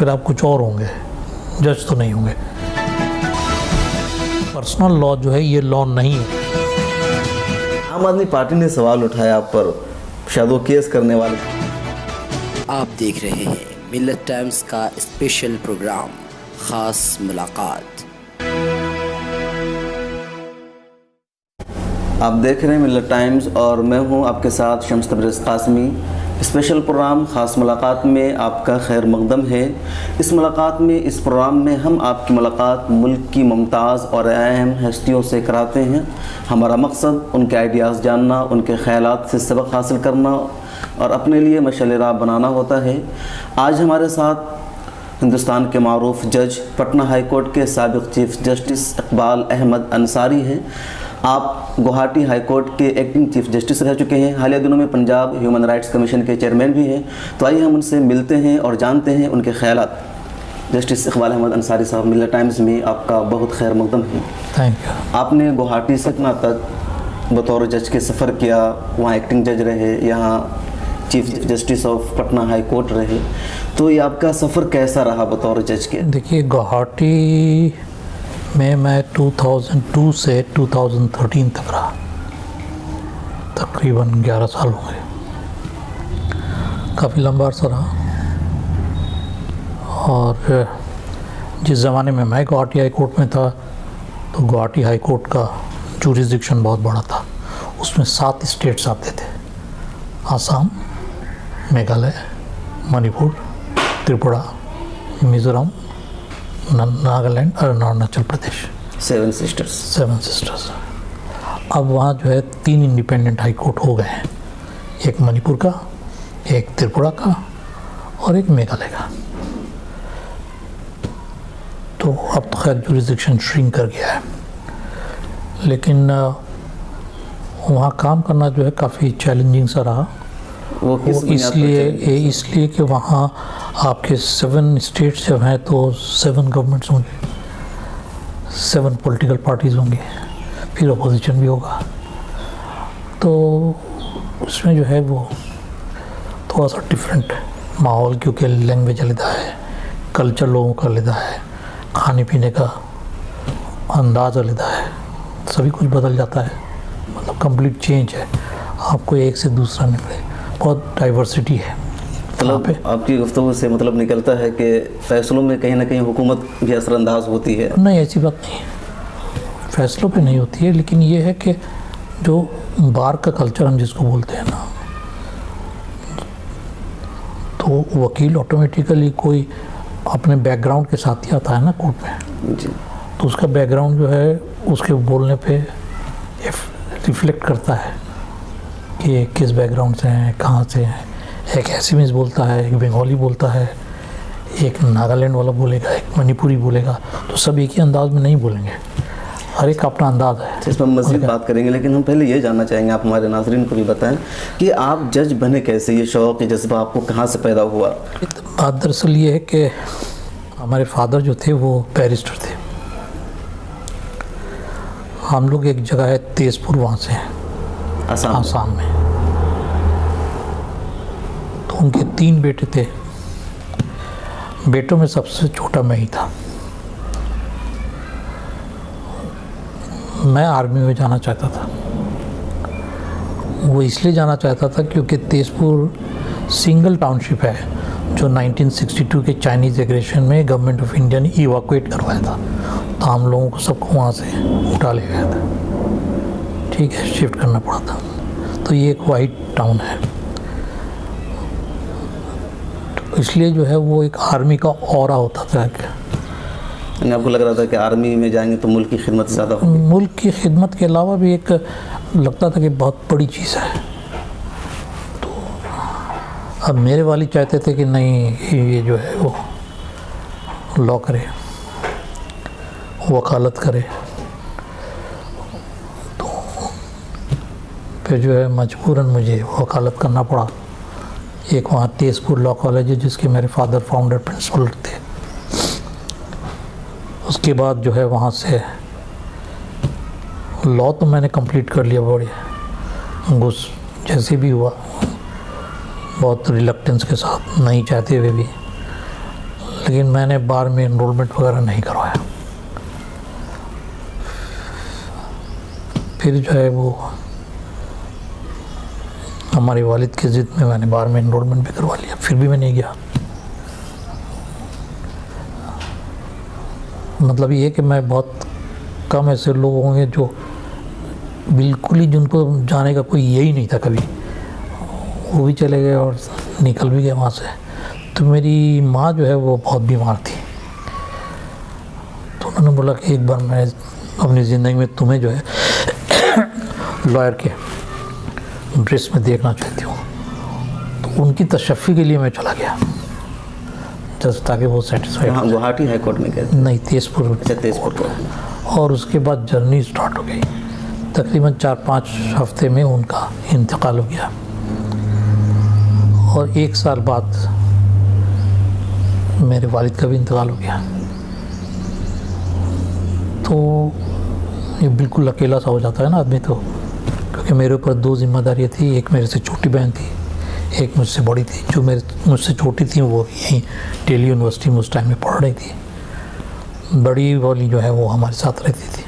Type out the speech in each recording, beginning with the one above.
फिर आप कुछ और होंगे, जज तो नहीं होंगे। पर्सनल लॉ जो है ये लॉ नहीं है। आम आदमी पार्टी ने सवाल उठाया आप पर, शैडो केस करने वाले। आप देख रहे हैं मिल्लत टाइम्स का स्पेशल प्रोग्राम खास मुलाकात। आप देख रहे हैं मिल्लत टाइम्स और मैं हूं आपके साथ शम्स तबरेज़ कासमी। स्पेशल प्रोग्राम ख़ास मुलाकात में आपका खैर मकदम है। इस मुलाकात में, इस प्रोग्राम में हम आपकी मुलाकात मुल्क की मुमताज़ और अहम हस्तियों से कराते हैं। हमारा मकसद उनके आइडियाज़ जानना, उनके ख़यालात से सबक हासिल करना और अपने लिए मशाल राह बनाना होता है। आज हमारे साथ हिंदुस्तान के मारूफ जज, पटना हाई कोर्ट के साबिक़ चीफ जस्टिस इकबाल अहमद अंसारी हैं। आप गुवाहाटी हाई कोर्ट के एक्टिंग चीफ जस्टिस रह चुके हैं। हालिया दिनों में पंजाब ह्यूमन राइट्स कमीशन के चेयरमैन भी हैं। तो आइए हम उनसे मिलते हैं और जानते हैं उनके ख़यालात। जस्टिस इकबाल अहमद अंसारी साहब, मिल्लत टाइम्स में आपका बहुत खैर मकदम है। Thank you. आपने गुवाहाटी से सतना तक बतौर जज के सफ़र किया, वहाँ एक्टिंग जज रहे, यहाँ chief justice of Patna high court रहे। तो ये आपका सफ़र कैसा रहा बतौर जज के? देखिए, गुवाहाटी में मैं 2002 से 2013 तक रहा, तकरीबन 11 साल होंगे। काफ़ी लंबा अर्सा रहा। और जिस ज़माने में मैं गुवाहाटी हाई कोर्ट में था तो गुवाहाटी हाई कोर्ट का जुरिसडिक्शन बहुत बड़ा था। उसमें 7 स्टेट्स आते थे: आसाम, मेघालय, मणिपुर, त्रिपुरा, मिज़ोरम, नागालैंड और अरुणाचल प्रदेश। 7 सिस्टर्स। अब वहाँ जो है 3 इंडिपेंडेंट हाई कोर्ट हो गए हैं, एक मणिपुर का, एक त्रिपुरा का और एक मेघालय का। तो अब तो खैर जुरिसडिक्शन श्रिंक कर गया है, लेकिन वहाँ काम करना जो है काफ़ी चैलेंजिंग सा रहा। वो इसलिए कि वहाँ आपके 7 स्टेट्स जब हैं तो 7 गवर्नमेंट्स होंगे, 7 पॉलिटिकल पार्टीज़ होंगे, फिर अपोजिशन भी होगा। तो उसमें जो है वो थोड़ा सा डिफरेंट माहौल, क्योंकि लैंग्वेज अलग है, कल्चर लोगों का अलग है, खाने पीने का अंदाज़ अलग है, सभी कुछ बदल जाता है। मतलब कंप्लीट चेंज है, आपको एक से दूसरा निकले, बहुत डाइवर्सिटी है। मतलब आपकी गुफ्तगू से मतलब निकलता है कि फ़ैसलों में कहीं ना कहीं हुकूमत भी असरअंदाज होती है। नहीं, ऐसी बात नहीं, फ़ैसलों पे नहीं होती है, लेकिन ये है कि जो बार का कल्चर हम जिसको बोलते हैं ना, तो वकील ऑटोमेटिकली कोई अपने बैकग्राउंड के साथ ही आता है ना कोर्ट में जी। तो उसका बैकग्राउंड जो है उसके बोलने पे रिफ्लेक्ट करता है कि किस बैकग्राउंड से हैं, कहाँ से हैं। एक एसीमीज बोलता है, एक बंगाली बोलता है, एक नागालैंड वाला बोलेगा, एक मणिपुरी बोलेगा, तो सब एक ही अंदाज में नहीं बोलेंगे, हर एक का अपना अंदाज है। इस पर मज़ीद बात करेंगे, लेकिन हम पहले ये जानना चाहेंगे, आप हमारे नाज़रीन को भी बताएं कि आप जज बने कैसे, ये शौक़, ये जज्बा आपको कहाँ से पैदा हुआ? बात दरअसल ये है कि हमारे फादर जो थे वो बैरिस्टर थे। हम लोग एक जगह है तेजपुर, वहाँ से हैं, आसाम में। तो उनके 3 बेटे थे, बेटों में सबसे छोटा मैं ही था। मैं आर्मी में जाना चाहता था। वो इसलिए जाना चाहता था क्योंकि तेजपुर सिंगल टाउनशिप है जो 1962 के चाइनीज़ एग्रेशन में गवर्नमेंट ऑफ इंडिया ने इवाकुएट करवाया था। तो हम लोगों को सबको वहाँ से उठा ले गया था, ठीक है, शिफ्ट करना पड़ा था। तो ये एक वाइट टाउन है, तो इसलिए जो है वो एक आर्मी का ऑरा होता था। आपको लग रहा था कि आर्मी में जाएंगे तो मुल्क की खिदमत ज़्यादा होगी? मुल्क की खिदमत के अलावा भी एक लगता था कि बहुत बड़ी चीज़ है। तो अब मेरे वालिद चाहते थे कि नहीं, ये जो है वो लॉ करे, वकालत करे। तो फिर जो है मजबूरन मुझे वकालत करना पड़ा। एक वहाँ तेजपुर लॉ कॉलेज है जिसके मेरे फादर फाउंडर प्रिंसिपल थे। उसके बाद जो है वहाँ से लॉ तो मैंने कंप्लीट कर लिया, बड़े घुस जैसे भी हुआ, बहुत रिलक्टेंस के साथ, नहीं चाहते हुए भी। लेकिन मैंने बार में एनरोलमेंट वगैरह नहीं करवाया। फिर जो है वो हमारे वालिद की ज़िद में मैंने बार में एनरोलमेंट भी करवा लिया, फिर भी मैं नहीं गया। मतलब ये कि मैं बहुत कम ऐसे लोग होंगे जो बिल्कुल ही जिनको जाने का कोई यही नहीं था कभी, वो भी चले गए और निकल भी गए वहाँ से। तो मेरी माँ जो है वो बहुत बीमार थी, तो उन्होंने बोला कि एक बार मैं अपनी ज़िंदगी में तुम्हें जो है लॉयर के ड्रेस में देखना चाहती हूँ। तो उनकी तशफ़ी के लिए मैं चला गया, जस्ट ताकि वो सेटिस्फाइड। हाँ, गुवाहाटी हाई कोर्ट में गए थे? नहीं, तेजपुर। अच्छा, तेजपुर कोर्ट। और उसके बाद जर्नी स्टार्ट हो गई। तकरीबन 4-5 हफ्ते में उनका इंतकाल हो गया और 1 साल बाद मेरे वालिद का भी इंतकाल हो गया। तो ये बिल्कुल अकेला सा हो जाता है ना आदमी, तो क्योंकि मेरे ऊपर 2 जिम्मेदारियाँ थी। एक मेरे से छोटी बहन थी, एक मुझसे बड़ी थी। जो मुझसे छोटी थी वो यहीं दिल्ली यूनिवर्सिटी में उस टाइम में पढ़ रही थी, बड़ी वाली जो है वो हमारे साथ रहती थी।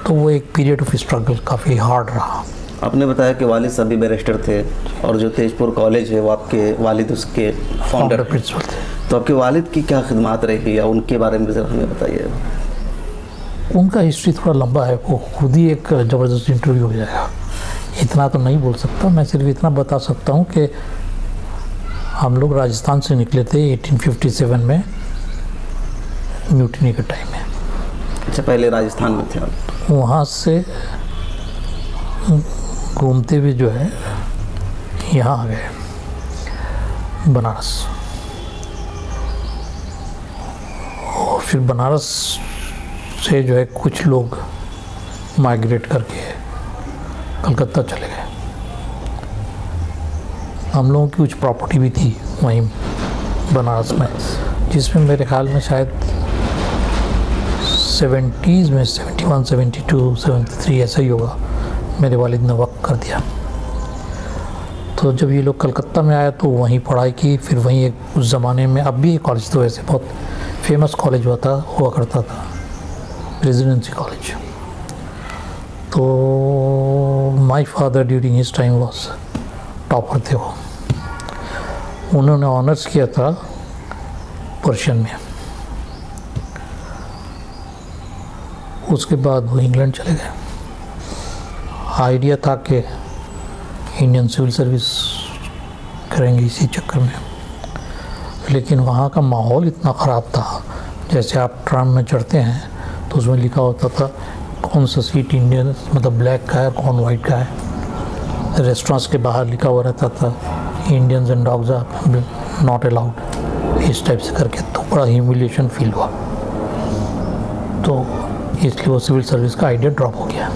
तो वो एक पीरियड ऑफ स्ट्रगल काफ़ी हार्ड रहा। आपने बताया कि वालिद साहब भी बैरिस्टर थे और जो तेजपुर कॉलेज है वो आपके वालिद उसके फाउंडर प्रिंसिपल थे। तो आपके वालिद की क्या खिदमत रही या उनके बारे में ज़रा हमें बताइए। उनका हिस्ट्री थोड़ा लंबा है, वो खुद ही एक ज़बरदस्त इंटरव्यू हो जाएगा। इतना तो नहीं बोल सकता, मैं सिर्फ इतना बता सकता हूँ कि हम लोग राजस्थान से निकले थे 1857 में म्यूटिनी के टाइम में। अच्छा, पहले राजस्थान में थे आप? वहाँ से घूमते हुए जो है यहाँ आ गए बनारस, और फिर बनारस से जो है कुछ लोग माइग्रेट करके कलकत्ता चले गए। हम लोगों की कुछ प्रॉपर्टी भी थी वहीं बनारस में, जिसमें मेरे ख्याल में शायद 70s में 71, 72, 73 ऐसा ही होगा, मेरे वालिद ने वक्त कर दिया। तो जब ये लोग कलकत्ता में आए तो वहीं पढ़ाई की। फिर वहीं एक उस ज़माने में, अब भी एक कॉलेज तो वैसे बहुत फेमस कॉलेज हुआ करता था, रेजिडेंसी कॉलेज। तो my father during his time was topper थे वो। उन्होंने ऑनर्स किया था पर्शियन में। उसके बाद वो इंग्लैंड चले गए। आइडिया था कि इंडियन सिविल सर्विस करेंगे इसी चक्कर में, लेकिन वहाँ का माहौल इतना ख़राब था। जैसे आप ट्राम में चढ़ते हैं तो उसमें लिखा होता था कौन सा सीट इंडियन मतलब ब्लैक का है, कौन वाइट का है। रेस्टोरेंट्स के बाहर लिखा हुआ रहता था Indians and dogs are not allowed, इस टाइप से करके। तो बड़ा ह्यूमिलिएशन फील हुआ, तो इसलिए वो सिविल सर्विस का आइडिया ड्रॉप हो गया।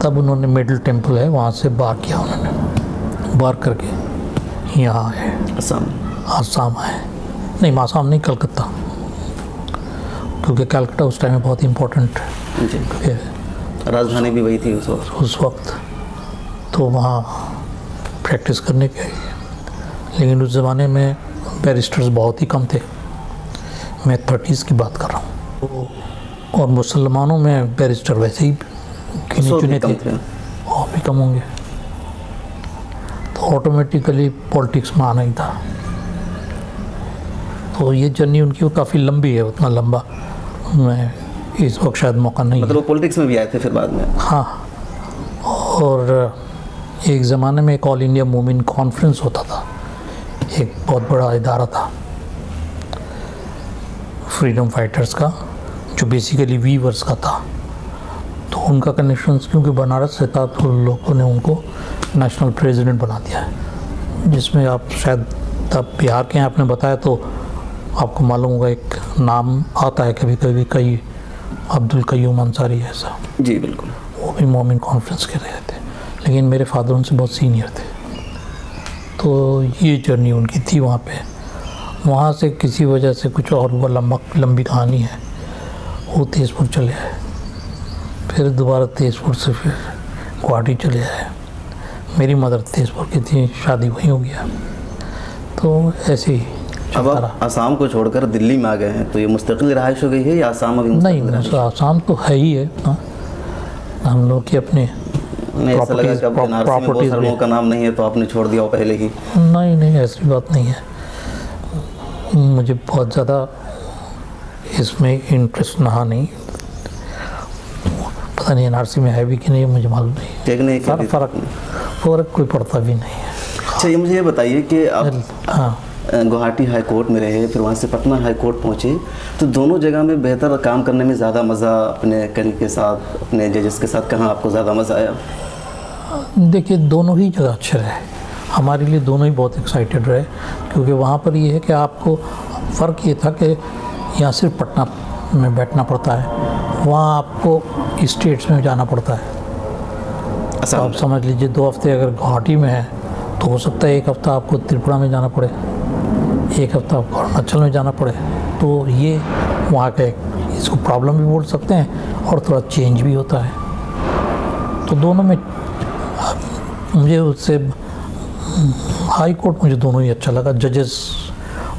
तब उन्होंने मिडिल टेम्पल है वहाँ से बार किया, उन्होंने बार करके यहाँ आए आसाम आए। नहीं, आसाम नहीं, कलकत्ता, क्योंकि कलकत्ता उस टाइम में बहुत इम्पोर्टेंट राजधानी भी वही थी उस वक्त। तो वहाँ प्रैक्टिस करने के, लेकिन उस ज़माने में बैरिस्टर्स बहुत ही कम थे। मैं 30s की बात कर रहा हूँ, और मुसलमानों में बैरिस्टर वैसे ही गिने चुने थे, और भी कम होंगे। तो ऑटोमेटिकली पॉलिटिक्स में आना ही था। तो ये जर्नी उनकी काफ़ी लंबी है, उतना लंबा मैं इस वक्त शायद मौका नहीं। मतलब वो पॉलिटिक्स में भी आए थे फिर बाद में? हाँ, और एक ज़माने में एक ऑल इंडिया वुमेन कॉन्फ्रेंस होता था, एक बहुत बड़ा इदारा था फ्रीडम फाइटर्स का, जो बेसिकली वीवर्स का था। तो उनका कनेक्शन क्योंकि बनारस से था, तो लोगों ने उनको नेशनल प्रेसिडेंट बना दिया है, जिसमें आप शायद तब बिहार के हैं, आपने बताया तो आपको मालूम होगा, एक नाम आता है कभी कभी, कई अब्दुल कयूम अंसारी ऐसा। जी बिल्कुल। वो भी मोमिन कॉन्फ्रेंस के रहे थे, लेकिन मेरे फादर उनसे बहुत सीनियर थे। तो ये जर्नी उनकी थी वहाँ पे। वहाँ से किसी वजह से कुछ और हुआ, लंबी कहानी है। वो तेजपुर चले आए, फिर दोबारा तेजपुर से फिर गुवाहाटी चले आए। मेरी मदर तेजपुर की थी, शादी वहीं हो गया। तो ऐसे ही अब चलता आप रहा। आसाम को छोड़कर दिल्ली में आ गए हैं, तो ये मुस्तकिल रहाइश हो गई है या आसाम अभी नहीं, मुस्तकिल रहाइश? आसाम तो है ही है। हाँ, हम लोग की अपने नहीं, ऐसा लगा कि अब NRC में बहुत properties सारे भी- लोगों का नाम नहीं है तो आपने छोड़ दिया हो पहले ही। नहीं, ऐसी बात नहीं है। मुझे बहुत ज़्यादा इसमें इंटरेस्ट रहा नहीं। पता नहीं NRC में है भी कि नहीं, मुझे मालूम नहीं। ठीक नहीं क्या फ़र्क कोई पड़ता भी नहीं है। अच्छा, ये मुझे ये बताइए कि आप हाँ, गुवाहाटी हाई कोर्ट में रहे, फिर वहाँ से पटना हाई कोर्ट पहुँचे, तो दोनों जगह में बेहतर काम करने में ज़्यादा मज़ा अपने कल के साथ, अपने जजेस के साथ, कहाँ आपको ज़्यादा मज़ा आया? देखिए दोनों ही जगह अच्छे रहे हमारे लिए, दोनों ही बहुत एक्साइटेड रहे। क्योंकि वहाँ पर ये है कि आपको फ़र्क ये था कि यहाँ सिर्फ पटना में बैठना पड़ता है, वहाँ आपको स्टेट्स में जाना पड़ता है। तो आसाम आप समझ लीजिए 2 हफ्ते अगर गुवाहाटी में है तो हो सकता है 1 हफ्ता आपको त्रिपुरा में जाना पड़े, 1 हफ्ता आपको अरुणाचल में जाना पड़े। तो ये वहाँ का इसको प्रॉब्लम भी बोल सकते हैं और थोड़ा चेंज भी होता है। तो दोनों में मुझे उससे हाई कोर्ट मुझे दोनों ही अच्छा लगा। जजेस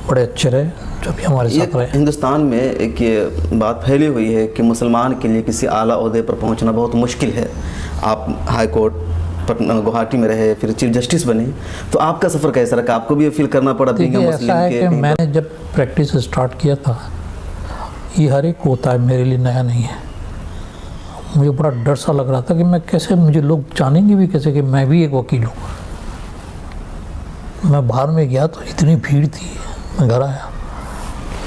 बड़े अच्छे रहे जो भी हमारे ये साथ रहे। हिंदुस्तान में एक ये बात फैली हुई है कि मुसलमान के लिए किसी आला ओहदे पर पहुंचना बहुत मुश्किल है। आप हाई कोर्ट पटना गुवाहाटी में रहे, फिर चीफ जस्टिस बने, तो आपका सफ़र कैसा रहा? आपको भी ये फील करना पड़ा बीइंग देखिए मुस्लिम ऐसा है के कि कहीं मैंने जब प्रैक्टिस स्टार्ट किया था, ये हर एक को होता है, मेरे लिए नया नहीं है। मुझे बड़ा डर सा लग रहा था कि मैं कैसे, मुझे लोग जानेंगे भी कैसे कि मैं भी एक वकील हूँ। मैं बाहर में गया तो इतनी भीड़ थी, मैं घर आया,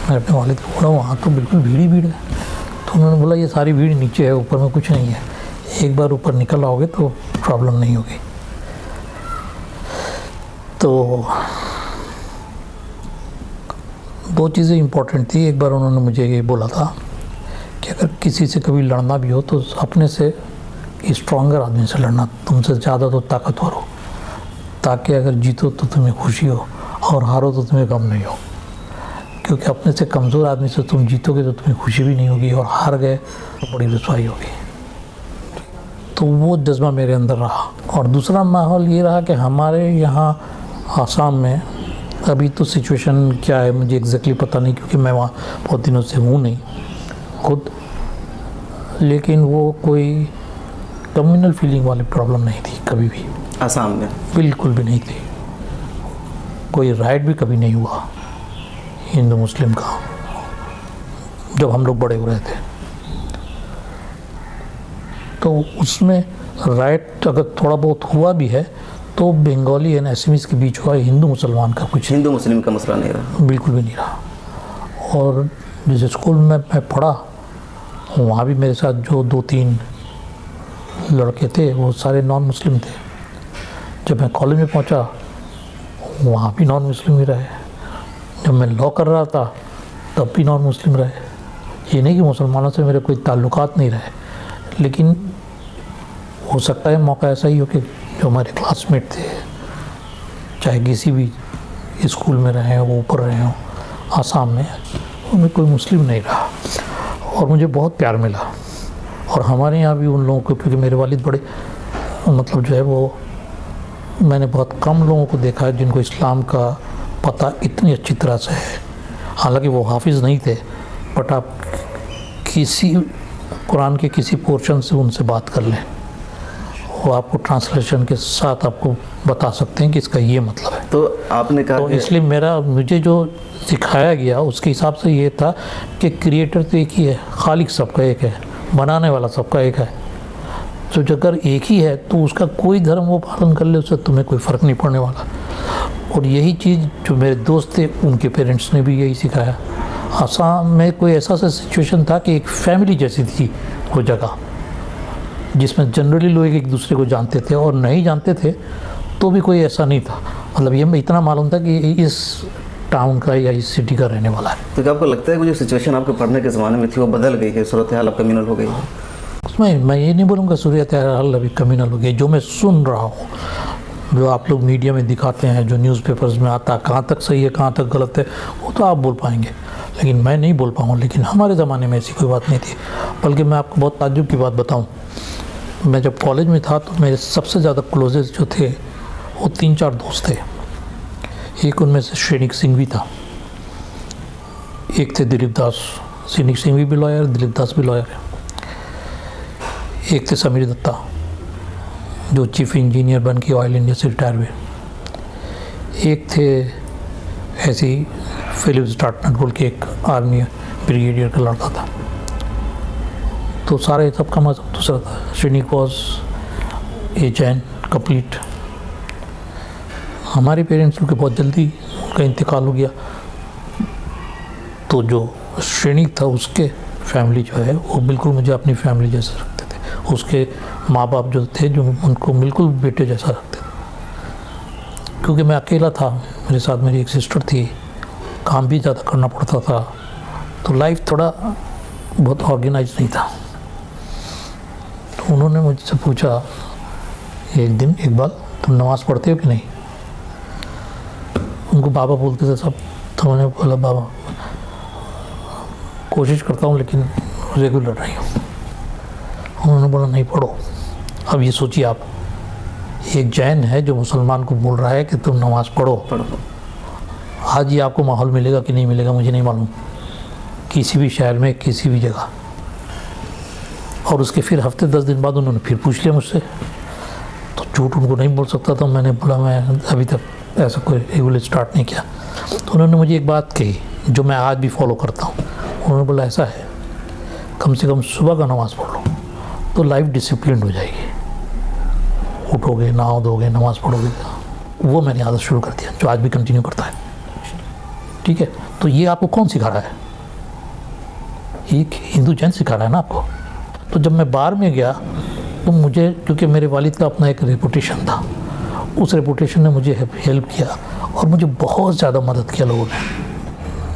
मैं अपने वालिद को बोला वहाँ तो बिल्कुल भीड़ ही भीड़ है। तो उन्होंने बोला ये सारी भीड़ नीचे है, ऊपर में कुछ नहीं है, एक बार ऊपर निकल आओगे तो प्रॉब्लम नहीं होगी। तो 2 चीज़ें इम्पोर्टेंट थी। एक बार उन्होंने मुझे ये बोला था कि अगर किसी से कभी लड़ना भी हो तो अपने से स्ट्रॉन्गर आदमी से लड़ना, तुमसे ज़्यादा तो ताकतवर हो, ताकि अगर जीतो तो तुम्हें खुशी हो और हारो तो तुम्हें गम नहीं हो। क्योंकि अपने से कमज़ोर आदमी से तुम जीतोगे तो तुम्हें खुशी भी नहीं होगी, और हार गए तो बड़ी रसवाई होगी। तो वो जज्बा मेरे अंदर रहा। और दूसरा माहौल ये रहा कि हमारे यहाँ आसाम में अभी तो सिचुएशन क्या है मुझे एग्जैक्टली पता नहीं, क्योंकि मैं वहाँ बहुत दिनों से हूँ नहीं खुद, लेकिन वो कोई कम्युनल फीलिंग वाली प्रॉब्लम नहीं थी कभी भी, आसाम में? बिल्कुल भी नहीं थी। कोई राइट भी कभी नहीं हुआ हिंदू मुस्लिम का जब हम लोग बड़े हो रहे थे। तो उसमें राइट अगर थोड़ा बहुत हुआ भी है तो बंगाली एंड एसमीज के बीच हुआ, हिंदू मुसलमान का कुछ हिंदू मुस्लिम का मसला नहीं रहा? बिल्कुल भी नहीं रहा। और जिस स्कूल में मैं पढ़ा वहाँ भी मेरे साथ जो 2-3 लड़के थे वो सारे नॉन मुस्लिम थे। जब मैं कॉलेज में पहुँचा वहाँ भी नॉन मुस्लिम ही रहे। जब मैं लॉ कर रहा था तब भी नॉन मुस्लिम रहे। ये नहीं कि मुसलमानों से मेरे कोई ताल्लुकात नहीं रहे, लेकिन हो सकता है मौका ऐसा ही हो कि जो हमारे क्लासमेट थे, चाहे किसी भी स्कूल में रहे हों, वो ऊपर रहे हों आसाम में, उनमें कोई मुस्लिम नहीं रहा और मुझे बहुत प्यार मिला। और हमारे यहाँ भी उन लोगों को, क्योंकि मेरे वालिद बड़े मतलब जो है वो, मैंने बहुत कम लोगों को देखा है जिनको इस्लाम का पता इतनी अच्छी तरह से है। हालांकि वो हाफिज़ नहीं थे, बट आप किसी कुरान के किसी पोर्शन से उनसे बात कर लें, वो आपको ट्रांसलेशन के साथ आपको बता सकते हैं कि इसका ये मतलब है। तो आपने कहा तो कि इसलिए मुझे जो सिखाया गया उसके हिसाब से ये था कि क्रिएटर तो एक ही है, खालिक सबका एक है, बनाने वाला सबका एक है। तो अगर एक ही है तो उसका कोई धर्म वो पालन कर ले, उससे तुम्हें कोई फ़र्क नहीं पड़ने वाला। और यही चीज़ जो मेरे दोस्त थे उनके पेरेंट्स ने भी यही सिखाया। आसाम में कोई ऐसा सिचुएशन था कि एक फैमिली जैसी थी वो जगह, जिसमें जनरली लोग एक दूसरे को जानते थे, और नहीं जानते थे तो भी कोई ऐसा नहीं था। मतलब ये इतना मालूम था कि इस टाउन का या इस सिटी का रहने वाला है। तो क्या आपको लगता है कि जो सिचुएशन आपके पढ़ने के ज़माने में थी वो बदल गई है, सूरत हाल अब कम्युनल हो गई है? उसमें मैं ये नहीं बोलूँगा सूरत हाल अभी कम्युनल हो गई। जो मैं सुन रहा हूँ, जो आप लोग मीडिया में दिखाते हैं, जो न्यूज़पेपर्स में आता है, कहाँ तक सही है कहाँ तक गलत है वो तो आप बोल पाएंगे, लेकिन मैं नहीं बोल पाऊँगा। लेकिन हमारे ज़माने में ऐसी कोई बात नहीं थी। बल्कि मैं आपको बहुत ताज्जुब की बात बताऊँ, मैं जब कॉलेज में था तो मेरे सबसे ज़्यादा क्लोजेस्ट जो थे वो 3-4 दोस्त थे। एक उनमें से श्रेणिक सिंह भी था, एक थे दिलीप दास। श्रेणिक सिंह भी लॉयर, दिलीप दास भी लॉयर है। एक थे समीर दत्ता जो चीफ इंजीनियर बन के ऑयल इंडिया से रिटायर हुए। एक थे ऐसे ही फिलिप्स डार्टनर बोल के एक आर्मी ब्रिगेडियर का लड़का था। तो सारे सबका मजहब दूसरा था। Shrenik was a Jain complete. हमारे पेरेंट्स के बहुत जल्दी उनका इंतकाल हो गया, तो जो श्रेणिक था उसके फैमिली जो है वो बिल्कुल मुझे अपनी फैमिली जैसा रखते थे। उसके माँ बाप जो थे जो उनको बिल्कुल बेटे जैसा रखते थे। क्योंकि मैं अकेला था, मेरे साथ मेरी एक सिस्टर थी, काम भी ज़्यादा करना पड़ता था, तो लाइफ थोड़ा बहुत ऑर्गेनाइज नहीं था। तो उन्होंने मुझसे पूछा एक दिन, एक बार, तुम नमाज़ पढ़ते हो कि नहीं? उनको बाबा बोलते थे सब, तो मैंने बोला बाबा कोशिश करता हूँ लेकिन रेगुलर नहीं हूँ। उन्होंने बोला नहीं पढ़ो। अब ये सोचिए आप, एक जैन है जो मुसलमान को बोल रहा है कि तुम नमाज पढ़ो। आज ये आपको माहौल मिलेगा कि नहीं मिलेगा मुझे नहीं मालूम, किसी भी शहर में किसी भी जगह। और उसके फिर हफ्ते 10 दिन बाद उन्होंने फिर पूछ लिया मुझसे, तो झूठ उनको नहीं बोल सकता था। मैंने बोला मैं अभी तक ऐसा कोई रेगुलर स्टार्ट नहीं किया। तो उन्होंने मुझे एक बात कही जो मैं आज भी फॉलो करता हूँ। उन्होंने बोला ऐसा है, कम से कम सुबह का नमाज़ पढ़ लो तो लाइफ डिसिप्लिन हो जाएगी। उठोगे, नहाओ धोगे, नमाज़ पढ़ोगे। वो मैंने आदत शुरू कर दिया जो आज भी कंटिन्यू करता है। ठीक है, तो ये आपको कौन सिखा रहा है? एक हिंदू जैन सिखा रहा है ना आपको। तो जब मैं बाहर में गया तो मुझे, क्योंकि मेरे वालिद का अपना एक रेपुटेशन था, उस रेपुटेशन ने मुझे हेल्प किया और मुझे बहुत ज़्यादा मदद किया लोगों ने।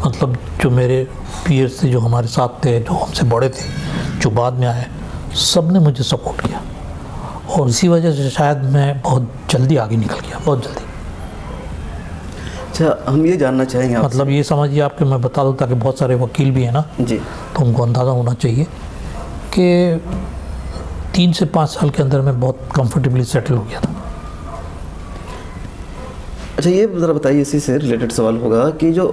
मतलब जो मेरे पीयर्स थे, जो हमारे साथ थे, जो हमसे बड़े थे, जो बाद में आए, सब ने मुझे सपोर्ट किया। और इसी वजह से शायद मैं बहुत जल्दी आगे निकल गया, बहुत जल्दी। अच्छा, हम ये जानना चाहेंगे आपसे। मतलब ये समझिए आपके, मैं बता दूँ ताकि बहुत सारे वकील भी हैं ना जी, तो उनको अंदाज़ा होना चाहिए कि 3 से 5 साल के अंदर मैं बहुत कंफर्टेबली सेटल हो गया था। अच्छा, ये ज़रा बताइए, इसी से रिलेटेड सवाल होगा कि जो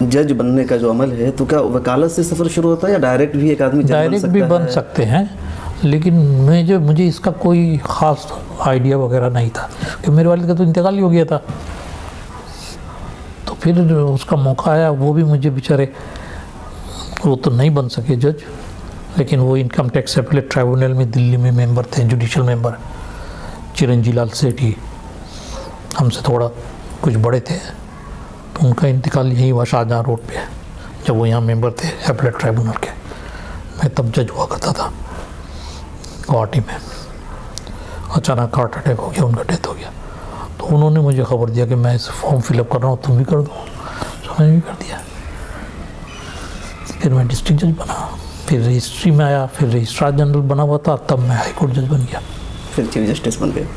जज बनने का जो अमल है, तो क्या वकालत से सफ़र शुरू होता है या डायरेक्ट भी एक आदमी जज डायरेक्ट भी बन सकते हैं, लेकिन मुझे इसका कोई ख़ास आइडिया वगैरह नहीं था कि मेरे वालिद का तो इंतकाल ही हो गया था। तो फिर उसका मौका आया, वो भी मुझे बेचारे, वो तो नहीं बन सके जज, लेकिन वो इनकम टैक्स एपेलेट ट्राइब्यूनल में दिल्ली में मेंबर थे, जुडिशल मेंबर चिरंजी लाल सेठी, हमसे थोड़ा कुछ बड़े थे। तो उनका इंतकाल यहीं हुआ शाहजहाँ रोड पे, जब वो यहाँ मेंबर थे एपेलेट ट्राइब्यूनल के। मैं तब जज हुआ करता था गुवाहाटी में। अचानक हार्ट अटैक हो गया, उनका डेथ हो गया। तो उन्होंने मुझे खबर दिया कि मैं इस फॉर्म फिलअप कर रहा हूँ, तुम भी कर दो। तो मैंने भी कर दिया। फिर मैं डिस्ट्रिक्ट जज बना, फिर रजिस्ट्री में आया, फिर रजिस्ट्रार जनरल बना हुआ था, तब मैं हाई कोर्ट जज बन गया, फिर चीफ जस्टिस बन गए।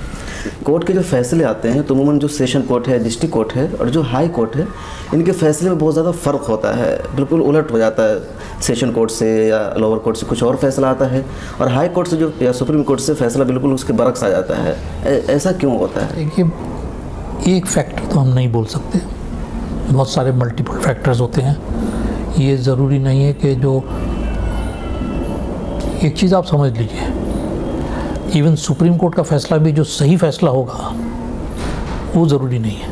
कोर्ट के जो फैसले आते हैं, तो अमूमन जो सेशन कोर्ट है, डिस्ट्रिक्ट कोर्ट है और जो हाई कोर्ट है, इनके फैसले में बहुत ज़्यादा फ़र्क होता है, बिल्कुल उलट हो जाता है। सेशन कोर्ट से या लोअर कोर्ट से कुछ और फैसला आता है, और हाई कोर्ट से जो या सुप्रीम कोर्ट से फैसला बिल्कुल उसके बरक्स आ जाता है। ऐसा क्यों होता है? देखिए, एक फैक्टर तो हम नहीं बोल सकते, बहुत सारे मल्टीपल फैक्टर्स होते हैं। ये ज़रूरी नहीं है कि जो, एक चीज़ आप समझ लीजिए, इवन सुप्रीम कोर्ट का फैसला भी जो सही फैसला होगा वो ज़रूरी नहीं है।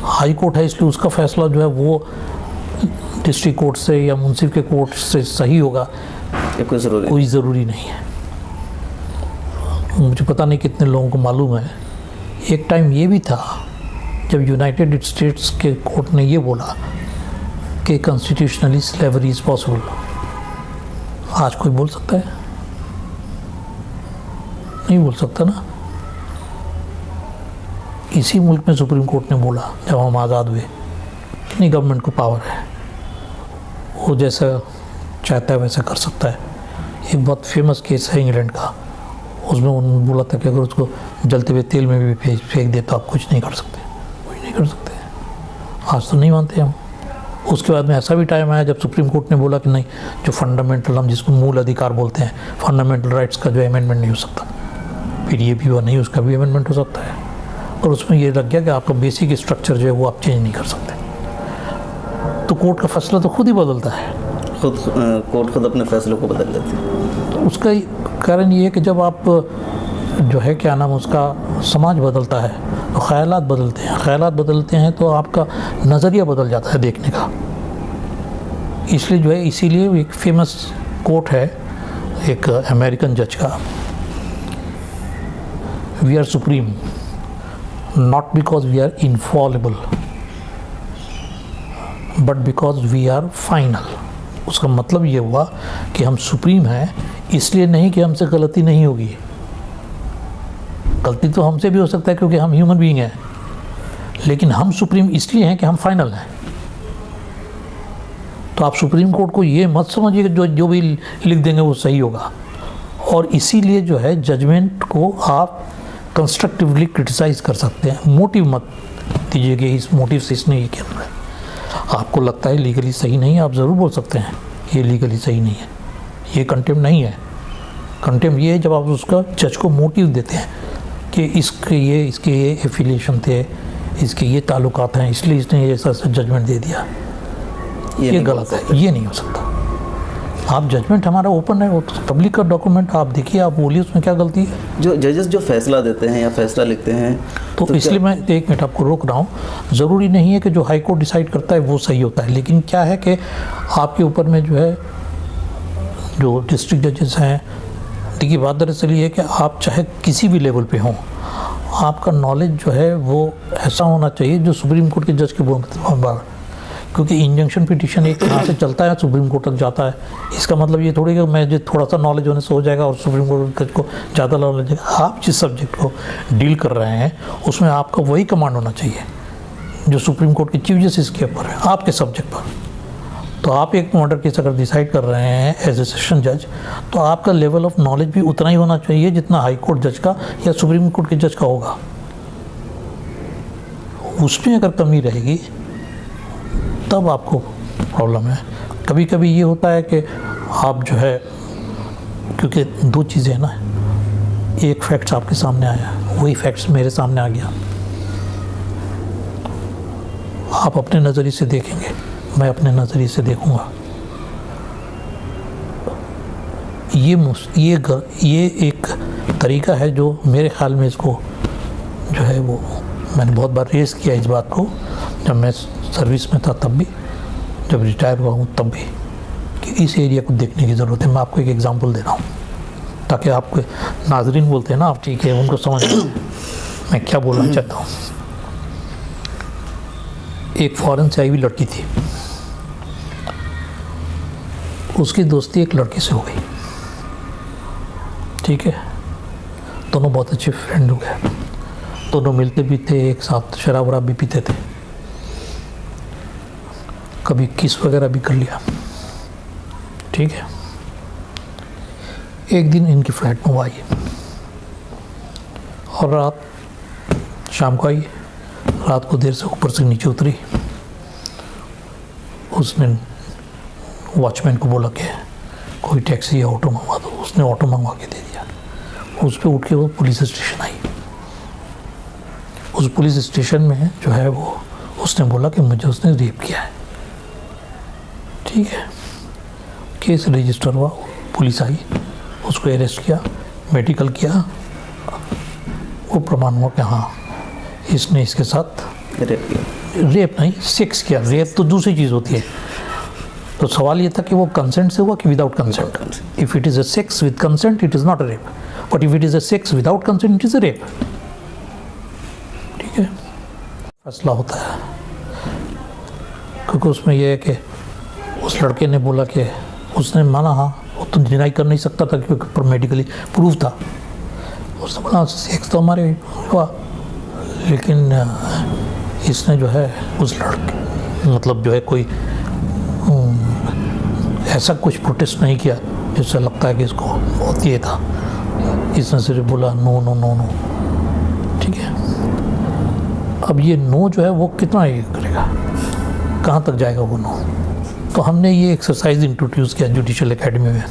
हाई कोर्ट है इसलिए उसका फैसला जो है वो डिस्ट्रिक्ट कोर्ट से या मुंसिफ के कोर्ट से सही होगा, कोई ज़रूरी नहीं है। मुझे पता नहीं कितने लोगों को मालूम है, एक टाइम ये भी था जब यूनाइटेड स्टेट्स के कोर्ट ने ये बोला कि कॉन्स्टिट्यूशनली स्लेवरी इज़ पॉसिबल। आज कोई बोल सकता है? नहीं बोल सकता ना। इसी मुल्क में सुप्रीम कोर्ट ने बोला जब हम आज़ाद हुए कि नहीं, गवर्नमेंट को पावर है, वो जैसा चाहता है वैसा कर सकता है। एक बहुत फेमस केस है इंग्लैंड का, उसमें उन्होंने बोला था कि अगर उसको जलते हुए तेल में भी फेंक दे तो आप कुछ नहीं कर सकते, कुछ नहीं कर सकते। आज तो नहीं मानते हम। उसके बाद में ऐसा भी टाइम आया जब सुप्रीम कोर्ट ने बोला कि नहीं, जो फंडामेंटल, हम जिसको मूल अधिकार बोलते हैं, फंडामेंटल राइट्स का जो अमेंडमेंट नहीं हो सकता, फिर ये भी हुआ नहीं, उसका भी अमेंडमेंट हो सकता है। और उसमें ये लग गया कि आपका बेसिक स्ट्रक्चर जो है वो आप चेंज नहीं कर सकते, तो कोर्ट का फैसला तो खुद ही बदलता है। कोर्ट खुद अपने फैसलों को बदल लेती है। तो उसका कारण ये है कि जब आप जो है क्या नाम उसका समाज बदलता है तो ख़यालात बदलते हैं, ख़यालात बदलते हैं तो आपका नज़रिया बदल जाता है देखने का। इसलिए जो है, इसीलिए एक फेमस कोट है एक अमेरिकन जज का, we are supreme not because we are infallible but because we are final. उसका मतलब ये हुआ कि हम सुप्रीम हैं इसलिए नहीं कि हमसे गलती नहीं होगी, गलती तो हमसे भी हो सकता है क्योंकि हम ह्यूमन बीइंग हैं, लेकिन हम सुप्रीम इसलिए हैं कि हम फाइनल हैं। तो आप सुप्रीम कोर्ट को ये मत समझिए कि जो भी लिख देंगे वो सही होगा, और इसीलिए जो है जजमेंट को आप कंस्ट्रक्टिवली क्रिटिसाइज़ कर सकते हैं, मोटिव मत दीजिए कि इस मोटिव से इसने ये किया है। आपको लगता है लीगली सही नहीं है, आप ज़रूर बोल सकते हैं ये लीगली सही नहीं है, ये कंटेम्प्ट नहीं है। कंटेम्प्ट ये है जब आप उसका जज को मोटिव देते हैं कि इसके ये एफिलिएशन थे, इसके ये ताल्लुकात हैं, इसलिए इसने ये ऐसा जजमेंट दे दिया, ये गलत है, ये नहीं हो सकता। आप जजमेंट हमारा ओपन है, वो पब्लिक का डॉक्यूमेंट, आप देखिए, आप बोलिए उसमें क्या गलती है। जो जजेस जो फैसला देते हैं या फैसला लिखते हैं तो इसलिए मैं एक मिनट आपको रोक रहा हूँ। ज़रूरी नहीं है कि जो हाई कोर्ट डिसाइड करता है वो सही होता है, लेकिन क्या है कि आपके ऊपर में जो है जो डिस्ट्रिक्ट जजेस हैं, देखिए बात दरअसल ये है कि आप चाहे किसी भी लेवल पे हों, आपका नॉलेज जो है वो ऐसा होना चाहिए जो सुप्रीम कोर्ट के जज के बार, क्योंकि इंजंक्शन पिटीशन एक यहाँ से चलता है सुप्रीम कोर्ट तक जाता है, इसका मतलब ये थोड़ी कि मैं जो थोड़ा सा नॉलेज होने से हो जाएगा और सुप्रीम कोर्ट जज को ज़्यादा नॉलेज है। आप जिस सब्जेक्ट को डील कर रहे हैं उसमें आपका वही कमांड होना चाहिए जो सुप्रीम कोर्ट के चीफ जस्टिस के ऊपर है, आपके सब्जेक्ट पर। तो आप एक मर्डर केस अगर डिसाइड कर रहे हैं एज ए सेशन जज, तो आपका लेवल ऑफ नॉलेज भी उतना ही होना चाहिए जितना हाई कोर्ट जज का या सुप्रीम कोर्ट के जज का होगा। उसमें अगर कमी रहेगी तब आपको प्रॉब्लम है। कभी कभी ये होता है कि आप जो है, क्योंकि दो चीज़ें हैं ना, एक फैक्ट्स आपके सामने आया, वही फैक्ट्स मेरे सामने आ गया, आप अपने नज़रिए से देखेंगे, मैं अपने नज़रिए से देखूंगा। ये एक तरीका है जो मेरे ख्याल में इसको जो है वो मैंने बहुत बार रेस किया इस बात को, जब मैं सर्विस में था तब भी, जब रिटायर हुआ हूँ तब भी, कि इस एरिया को देखने की ज़रूरत है। मैं आपको एक एग्जांपल दे रहा हूँ ताकि आपको नाजरीन बोलते हैं ना आप, ठीक है, उनको समझ मैं क्या बोलना चाहता हूँ। एक फॉरेन से आई हुई लड़की थी, उसकी दोस्ती एक लड़के से हो गई, ठीक है, दोनों बहुत अच्छे फ्रेंड हो गए, दोनों मिलते भी थे, एक साथ शराब वराब भी पीते थे, कभी किस वगैरह भी कर लिया, ठीक है। एक दिन इनकी फ्लैट में वो आई और रात शाम को आई, रात को देर से ऊपर से नीचे उतरी, उसने वॉचमैन को बोला कि कोई टैक्सी या ऑटो मंगवा दो, उसने ऑटो मंगवा के दे दिया। उस पर उठ के वो पुलिस स्टेशन आई। उस पुलिस स्टेशन में जो है वो उसने बोला कि मुझे उसने रेप किया है, ठीक है। केस रजिस्टर हुआ, पुलिस आई, उसको अरेस्ट किया, मेडिकल किया, वो प्रमाण हुआ कि हाँ इसने इसके साथ रेप नहीं, सेक्स किया। रेप तो दूसरी चीज़ होती है। तो सवाल ये था कि वो कंसेंट से हुआ कि without consent. If it is a sex with consent it is not a rape, but if it is a sex without consent it is a rape, ठीक है। फैसला होता है क्योंकि उसमें यह है कि उस लड़के ने बोला कि उसने माना, हाँ वो तो डिनाई कर नहीं सकता था क्योंकि पर मेडिकली प्रूफ था। उसने बोला सेक्स तो हमारे हुआ, लेकिन इसने जो है उस लड़के मतलब जो है कोई ऐसा कुछ प्रोटेस्ट नहीं किया जिससे लगता है कि इसको बहुत ये था। इसने सिर्फ बोला नो नो नो नो, ठीक है। अब ये नो जो है वो कितना ये करेगा, कहाँ तक जाएगा वो नो। तो हमने ये एक्सरसाइज इंट्रोड्यूस किया जुडिशल एकेडमी में,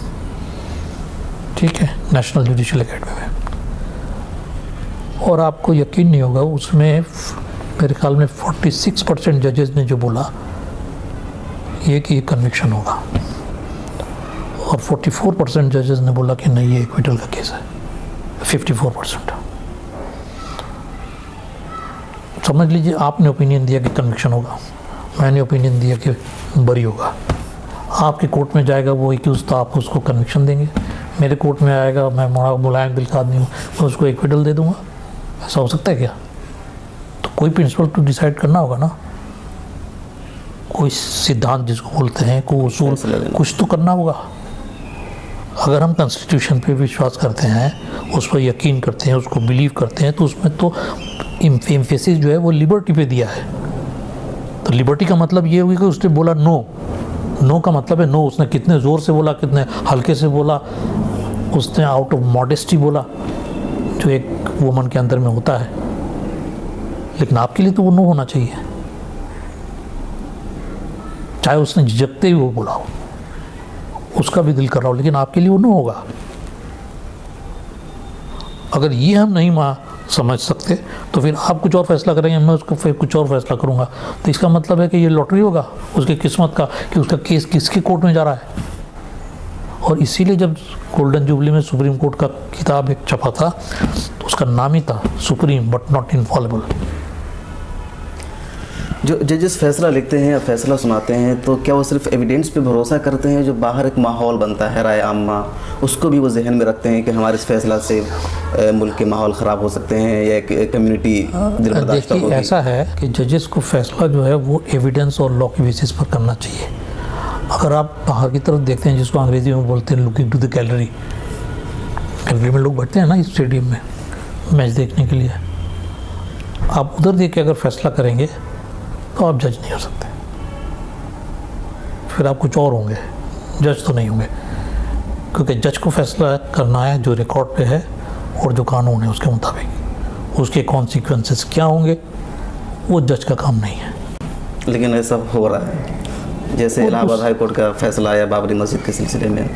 ठीक है, नेशनल जुडिशल एकेडमी में। और आपको यकीन नहीं होगा, उसमें मेरे ख्याल में 46% जजेस ने जो बोला ये कि ये कन्विक्शन होगा, और 44% जजेस ने बोला कि नहीं ये एक्विटल का केस है। 54%। समझ लीजिए आपने ओपिनियन दिया कि कन्विक्शन होगा, मैंने ओपिनियन दिया कि बरी होगा। आपके कोर्ट में जाएगा वो एक्यूज, तो आप उसको कन्विक्शन देंगे। मेरे कोर्ट में आएगा, मैं मुलायम दिल का आदमी हूँ, मैं उसको एक्विटल दे दूँगा। ऐसा हो सकता है क्या? तो कोई प्रिंसिपल तो डिसाइड करना होगा ना, कोई सिद्धांत जिसको बोलते हैं, कोई उसूल, कुछ तो करना होगा। अगर हम कॉन्स्टिट्यूशन पे विश्वास करते हैं, उस पर यकीन करते हैं, उसको बिलीव करते हैं, तो उसमें तो एम्फेसिस जो है वो लिबर्टी पे दिया है। तो लिबर्टी का मतलब ये हुई कि उसने बोला नो। नो का मतलब है नो। उसने कितने ज़ोर से बोला, कितने हल्के से बोला, उसने आउट ऑफ मॉडेस्टी बोला, जो एक वुमन के अंदर में होता है। लेकिन आपके लिए तो वो नो होना चाहिए, चाहे उसने झिझकते ही वो बोला हो, उसका भी दिल कर रहा हो, लेकिन आपके लिए वो नो होगा। अगर ये हम नहीं समझ सकते तो फिर आप कुछ और फैसला करेंगे, मैं उसको फिर कुछ और फैसला करूंगा। तो इसका मतलब है कि ये लॉटरी होगा उसकी किस्मत का कि उसका केस किसके कोर्ट में जा रहा है। और इसीलिए जब गोल्डन जुबली में सुप्रीम कोर्ट का किताब एक छपा था तो उसका नाम ही था सुप्रीम बट नॉट इनफॉलेबल। जो जजेस फैसला लिखते हैं या फैसला सुनाते हैं, तो क्या वो सिर्फ एविडेंस पे भरोसा करते हैं? जो बाहर एक माहौल बनता है राय आम्मा, उसको भी वो जहन में रखते हैं कि हमारे इस फैसला से मुल्क के माहौल ख़राब हो सकते हैं या एक कम्युनिटी दिल बर्दाश्त होगी? देखिए, ऐसा है कि जजेस को फैसला जो है वो एविडेंस और लॉ की बेसिस पर करना चाहिए। अगर आप बाहर की तरफ देखते हैं, जिसको अंग्रेजी में बोलते हैं looking to the gallery, gallery में लोग बैठते हैं ना इस स्टेडियम में मैच देखने के लिए, आप उधर देख के अगर फैसला करेंगे तो आप जज नहीं हो सकते, फिर आप कुछ और होंगे, जज तो नहीं होंगे। क्योंकि जज को फैसला करना है जो रिकॉर्ड पे है और जो कानून है उसके मुताबिक, उसके कॉन्सिक्वेंसेस क्या होंगे वो जज का काम नहीं है। लेकिन ऐसा हो रहा है, जैसे इलाहाबाद हाई कोर्ट का फैसला आया बाबरी मस्जिद के सिलसिले में।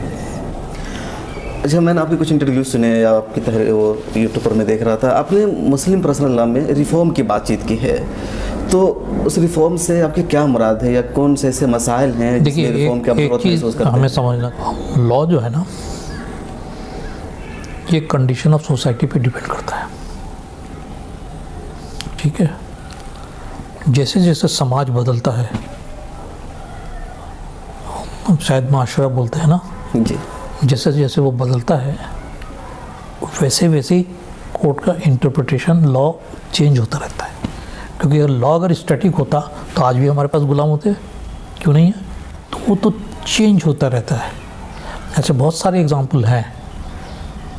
अच्छा, मैंने आपके कुछ इंटरव्यू सुने या आपकी वो यूट्यूब पर मैं देख रहा था, आपने मुस्लिम पर्सनल लॉ में रिफॉर्म की बातचीत की है, तो उस रिफॉर्म से आपके क्या मुराद है या कौन से ऐसे मसाइल हैं जिसमें रिफॉर्म की आप जरूरत महसूस करते हैं? हमें समझना, लॉ जो है ना ये कंडीशन ऑफ सोसाइटी पे डिपेंड करता है। ठीक है, जैसे जैसे समाज बदलता है, शायद माशरा बोलते हैं ना जी, जैसे जैसे वो बदलता है वैसे वैसे कोर्ट का इंटरप्रिटेशन लॉ चेंज होता रहता है। क्योंकि अगर लॉ अगर स्टैटिक होता तो आज भी हमारे पास गुलाम होते, क्यों नहीं है? तो वो तो चेंज होता रहता है। ऐसे बहुत सारे एग्जांपल हैं,